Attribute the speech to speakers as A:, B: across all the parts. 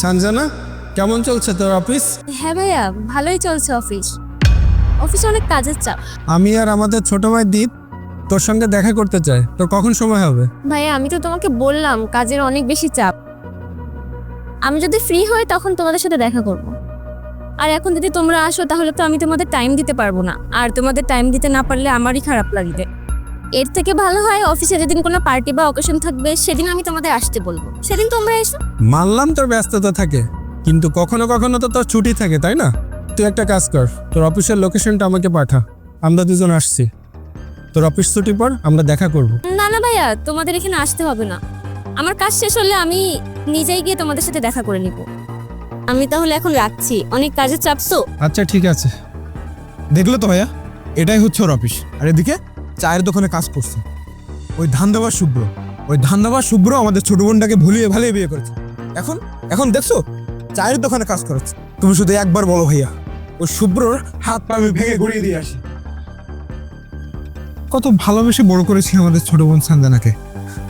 A: সঞ্জনা, কেমন চলছে তোর অফিস?
B: হ্যাঁ ভাইয়া, ভালোই চলছে অফিসে অনেক কাজের চাপ।
A: আমি আর আমাদের ছোট ভাই দীপ তোর সঙ্গে দেখা করতে চাই। তোর কখন সময় হবে?
B: ভাইয়া আমি তো তোমাকে বললাম কাজের অনেক বেশি চাপ। আমি যদি ফ্রি হই তখন তোমাদের সাথে দেখা করব। আর এখন যদি তোমরা আসো তাহলে তো আমি তোমাদের টাইম দিতে পারবো না, আর তোমাদের টাইম দিতে না পারলে আমারই খারাপ লাগবে। এর থেকে ভালো হয় অফিসে যেদিন কোনো পার্টি বা অকেশন থাকবে সেদিন আমি তোমাদের আসতে বলবো, সেদিন তোমরা এসো।
A: মানলাম তোর ব্যস্ততা থাকে, কিন্তু কখনো কখনো তো তোর ছুটি থাকে, তাই না? তুই একটা কাজ কর, তোর অফিসের লোকেশনটা আমাকে পাঠা, আমরা দুজন আসছি। তোর অফিস ছুটি পর আমরা দেখা করব।
B: না না ভাইয়া, তোমাদের এখানে আসতে হবে না। আমার কাজ শেষ হলে আমি নিজেই গিয়ে তোমাদের সাথে দেখা করে নিব। আমি তাহলে এখন রাখছি, অনেক কাজের চাপ তো।
A: আচ্ছা ঠিক আছে।
C: দেখলো তো ভাইয়া, এটাই হচ্ছে ওর অফিস। আর এদিকে চায়ের দোকানে কাজ করছে ওই ধান্দাবাজ শুভ্র আমাদের ছোট বোনটাকে ভুলিয়ে ভালিয়ে বিয়ে করেছে। এখন এখন দেখছো চায়ের দোকানে কাজ করাচ্ছে। তুমি শুধু একবার বলো ভাইয়া, ওই শুভ্রর হাত পা আমি ভেঙে গড়িয়ে দিয়ে আসি। কত ভালোবেসে বড় করেছি আমাদের ছোট বোন সঞ্জনাকে,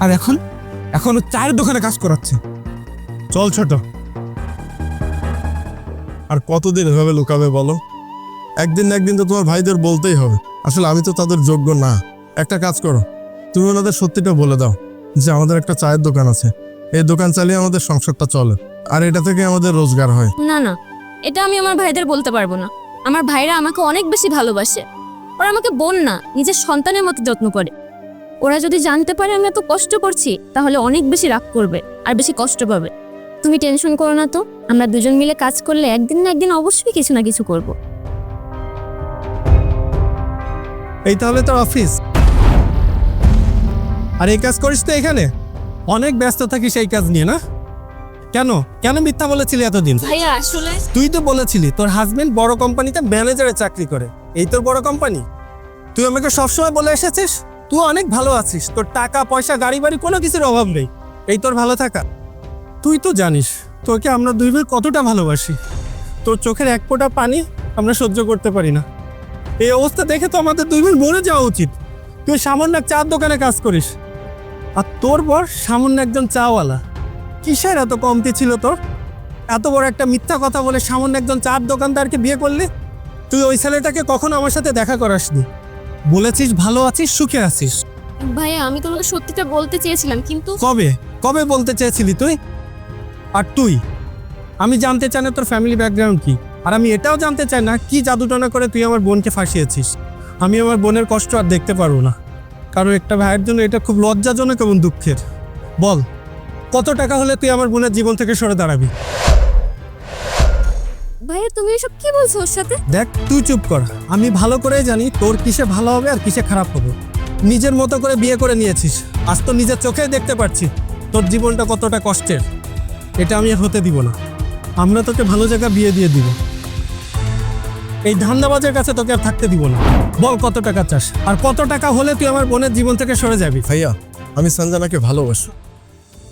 C: আর এখন ও চায়ের দোকানে কাজ করাচ্ছে।
D: চল ছোট, আর কতদিন এভাবে লুকাবে বলো? একদিন না একদিন তো তোমার ভাইদের বলতেই হবে। আসলে আমি তো তাদের যোগ্য না। একটা কাজ করো, তুমি ওনাদের সত্যিটা বলে দাও যে আমাদের একটা চায়ের দোকান আছে, এই দোকান চালিয়ে আমাদের সংসারটা চলে, আর এটা থেকে আমাদের রোজগার হয়।
B: না না, এটা আমি আমার ভাইদের বলতে পারবো না। আমার ভাইরা আমাকে অনেক বেশি ভালোবাসে। ওরা আমাকে বোন না, নিজের সন্তানের মতো যত্ন করে। ওরা যদি জানতে পারে আমি এত কষ্ট করছি তাহলে অনেক বেশি রাগ করবে আর বেশি কষ্ট পাবে। তুমি টেনশন করো না তো, আমরা দুজন মিলে কাজ করলে একদিন না একদিন অবশ্যই কিছু না কিছু করব।
A: এই তাহলে তোর অফিস, আর এই কাজ করিস তো এখানে? অনেক ব্যস্ত থাকিস এই কাজ নিয়ে, না? কেন কেন মিথ্যা বলেছিলি এতদিন?
B: ভাইয়া আসলে
A: তুই তো বলেছিলি তোর হাজবেন্ড বড় কোম্পানিতে ম্যানেজারে চাকরি করে, এই তোর বড় কোম্পানি। তুই আমাকে সবসময় বলে এসেছিস তুই অনেক ভালো আছিস, তোর টাকা পয়সা গাড়ি বাড়ি কোনো কিছুর অভাব নেই, এই তোর ভালো থাকা। তুই তো জানিস তোকে আমরা দুই ভাই কতটা ভালোবাসি। তোর চোখের এক ফোঁটা পানি আমরা সহ্য করতে পারি না। এই অবস্থা দেখে তো আমাদের দুই ভাই মরে যাওয়া উচিত। তুই সামান্য এক চার দোকানে কাজ করিস, আর তোর বর সামান্য একজন চাওয়ালা। কিসের এত কমতি ছিল তোর? এত বড় একটা মিথ্যা কথা বলে সামান্য একজন চার দোকানদারকে বিয়ে করলি। তুই ওই ছেলেটাকে কখনো আমার সাথে দেখা করাসনি। বলেছিস ভালো আছিস, সুখে আছিস।
B: ভাইয়া আমি তোমাকে সত্যিটা বলতে চেয়েছিলাম, কিন্তু
A: কবে কবে বলতে চেয়েছিলি তুই? আর তুই, আমি জানতে চাই না তোর ফ্যামিলি ব্যাকগ্রাউন্ড কি, আর আমি এটাও জানতে চাই না কি জাদুটনা করে তুই আমার বোনকে ফাঁসিয়েছিস। আমি আমার বোনের কষ্ট আর দেখতে পারবো না, কারণ একটা ভাইয়ের জন্য এটা খুব লজ্জাজনক এবং দুঃখের। বল, কত টাকা হলে তুই আমার বোনের জীবন থেকে সরে দাঁড়াবি?
B: ভাইয়া তুমি এসব কি বলছো ওর সাথে?
A: দেখ, তুই চুপ কর। আমি ভালো করেই জানি তোর কিসে ভালো হবে আর কিসে খারাপ হবে। নিজের মতো করে বিয়ে করে নিয়েছিস, আজ তো নিজের চোখেই দেখতে পাচ্ছি তোর জীবনটা কতটা কষ্টের। এটা আমি আর হতে দিব না। আমরা তোকে ভালো জায়গা বিয়ে দিয়ে দিব, এই ধান্দাবাজের কাছে তোকে আর থাকতে দিব না। বল কত টাকা চাস, আর কত টাকা হলে তুই আমার বোনের জীবন থেকে সরে যাবি?
D: ভাইয়া, আমি সঞ্জনাকে ভালোবাসি।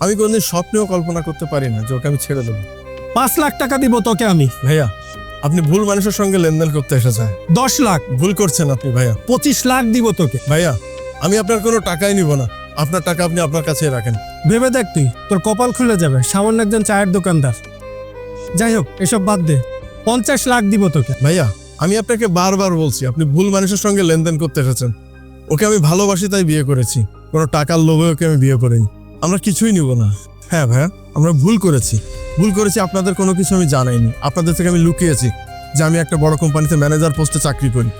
D: আমি কোনদিন স্বপ্নেও কল্পনা করতে পারি না যে ওকে আমি ছেড়ে দেবো।
A: 5 লাখ টাকা দিব তোকে আমি।
D: ভাইয়া, আপনি ভুল মানুষের সঙ্গে লেনদেন করতে এসেছেন।
A: 10 লাখ।
D: ভুল করছেন আপনি ভাইয়া।
A: 25 লাখ দিব তোকে।
D: ভাইয়া, আমি আপনার কোনো টাকাই নিব না। আপনার টাকা আপনি আপনার কাছেই রাখেন।
A: ভেবে দেখ, তুই তোর কপাল খুলে যাবে। সামান্য একজন চায়ের দোকানদার। যাই হোক, এসব বাদ দে, 50 লাখ দিব তোকে।
D: ভাইয়া, আমি আপনাকে বারবার বলছি আপনি ভুল মানুষের সঙ্গে লেনদেন করতে এসেছেন। ওকে আমি ভালোবাসি তাই বিয়ে করেছি, কোনো টাকার লোভে ওকে আমি বিয়ে করিনি। আমরা কিছুই নিব না। হ্যাঁ ভাইয়া, আমরা ভুল করেছি। আপনাদের কোনো কিছু আমি জানাইনি। আপনাদের থেকে আমি লুকিয়েছি যে আমি একটা বড় কোম্পানিতে ম্যানেজার পোস্টে চাকরি করি।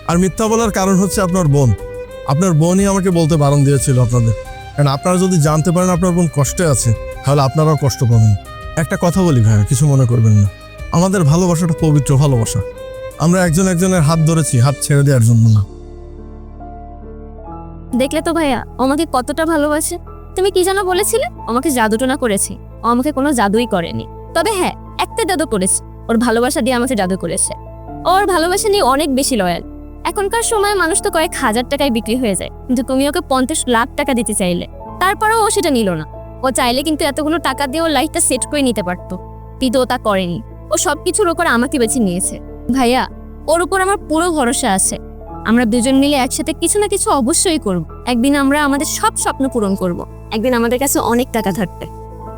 D: আর মিথ্যা বলার কারণ হচ্ছে আপনার বোনই আমাকে বলতে বারণ দিয়েছিল আপনাদের। কারণ আপনারা যদি জানতে পারেন আপনার বোন কষ্টে আছে, তাহলে আপনারাও কষ্ট পাবেন। একটা কথা বলি ভাইয়া, কিছু মনে করবেন না। আমাদের ভালোবাসাটা পবিত্র ভালোবাসা। আমরা একজন একজনের হাত ধরেছি, হাত ছেড়ে দেওয়ার জন্য না।
B: দেখলে তো ভাইয়া ও আমাকে কতটা ভালোবাসে। তুমি কি যেন বলেছিলে আমাকে জাদুটনা করেছি? ও আমাকে কোনো জাদুই করেনি, তবে হ্যাঁ একটা জাদু করেছে। ওর ভালোবাসা দিয়ে আমাকে জাদু করেছে। ওর ভালোবাসা নিয়ে অনেক বেশি লয়াল। এখনকার সময় মানুষ তো কয়েক হাজার টাকায় বিক্রি হয়ে যায়, কিন্তু তুমি ওকে 50 লাখ টাকা দিতে চাইলে, তারপরেও ও সেটা নিল না। ও চাইলে কিন্তু এতগুলো টাকা দিয়ে ওর লাইফটা সেট করে নিতে পারতো, কিন্তু ও তা করেনি। ও সবকিছুর ওপর আমাকে বেছে নিয়েছে। ভাইয়া, ওর উপর আমার পুরো ভরসা আছে। আমরা দুজন মিলে একসাথে কিছু না কিছু অবশ্যই করব। একদিন আমরা আমাদের সব স্বপ্ন পূরণ করব। একদিন আমাদের কাছে অনেক টাকা থাকবে।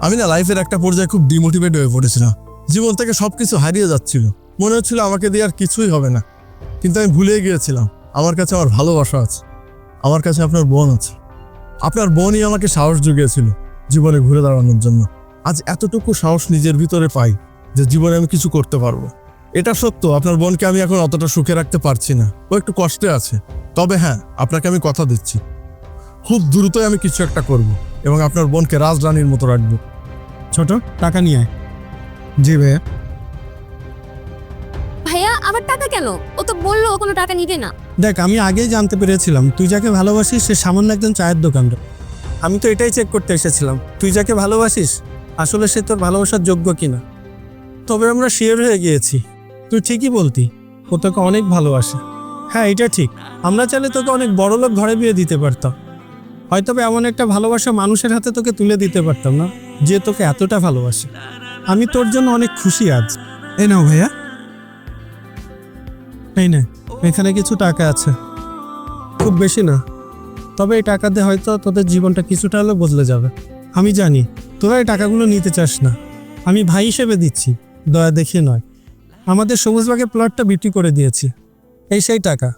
D: আমি না লাইফের একটা পর্যায়ে খুব ডিমোটিভেট হয়ে পড়েছিলাম। জীবন থেকে সবকিছু হারিয়ে যাচ্ছিল। মনে হচ্ছিল আমাকে দিয়ে আর কিছুই হবে না। কিন্তু আমি ভুলে গিয়েছিলাম আমার কাছে আমার ভালোবাসা আছে, আমার কাছে আপনার বোন আছে। আপনার বোনই আমাকে সাহস জুগিয়েছিল জীবনে ঘুরে দাঁড়ানোর জন্য। আজ এতটুকু সাহস নিজের ভিতরে পাই যে জীবনে আমি কিছু করতে পারবো। এটা সত্য, আপনার বোনকে আমি এখন অতটা সুখে রাখতে পারছি না, ও একটু কষ্টে আছে। তবে হ্যাঁ, আপনাকে আমি কথা দিচ্ছি, খুব দ্রুতই আমি কিছু একটা করব এবং আপনার বোনকে রাজরানীর মতো রাখবো।
A: ছোট, টাকা নিয়ে আয়।
C: জি ভাইয়া।
B: ভাইয়া আবার টাকা কেন? ও তো বললো ও কোনো টাকা নিবে না।
A: দেখ, আমি আগেই জানতে পেরেছিলাম তুই যাকে ভালোবাসিস সে সামান্য একজন চায়ের দোকানদার। আমি তো এটাই চেক করতে এসেছিলাম তুই যাকে ভালোবাসিস আসলে সে তোর ভালোবাসার যোগ্য কিনা। তবে আমরা শিওর হয়ে গিয়েছি তুই ঠিকই বলতি, ও তোকে অনেক ভালোবাসে। হ্যাঁ, এটা ঠিক, আমরা চাইলে তোকে অনেক বড়লোক ঘরে বিয়ে দিতে পারতাম, হয়তো বা এমন একটা ভালোবাসা মানুষের হাতে তোকে তুলে দিতে পারতাম না যে তোকে এতটা ভালোবাসে। আমি তোর জন্য অনেক খুশি আজ।
C: এই নাও ভাইয়া।
A: এই না, এখানে কিছু টাকা আছে, খুব বেশি না, তবে এই টাকা দিয়ে হয়তো তোদের জীবনটা কিছুটা হলেও বদলে যাবে। আমি জানি তোরা এই টাকাগুলো নিতে চাস না, আমি ভাই হিসেবে দিচ্ছি, দয়া দেখিয়ে নয়। আমাদের সবুজবাগের প্লটটা বিক্রি করে দিয়েছি, এই সেই টাকা,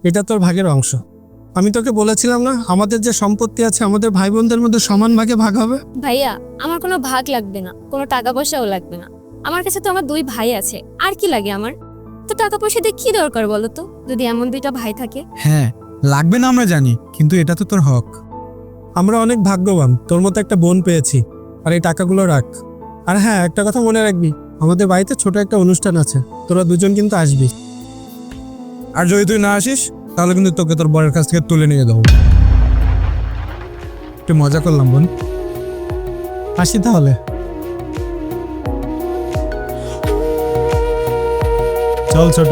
A: এটা তোর ভাগের অংশ। আমি তোকে বলেছিলাম না আমাদের যে সম্পত্তি আছে আমাদের ভাই বোনদের মধ্যে সমান ভাগে ভাগ হবে।
B: ভাইয়া আমার কোনো ভাগ লাগবে না, কোনো টাকা পয়সাও লাগবে না। আমার কাছে তো আমার 2 ভাই আছে, আর কি লাগে আমার? তো টাকা পয়সা দিয়ে কি দরকার বলো তো, যদি এমন 2টা ভাই থাকে।
C: হ্যাঁ, লাগবে না আমরা জানি, কিন্তু এটা তো তোর হক।
A: আমরা অনেক ভাগ্যবান তোর মতো একটা বোন পেয়েছি, আর এই টাকাগুলো রাখ। আর হ্যাঁ, একটা কথা মনে রাখবি, আমাদের বাড়িতে ছোট একটা অনুষ্ঠান আছে, তোরা দুজন কিন্তু আসবি।
C: আর যদি তুই না আসিস তাহলে কিন্তু তোকে তোর বরের কাছ থেকে তুলে নিয়ে দেবো। একটু মজা করলাম বোন।
A: আসি তাহলে। চল ছোট।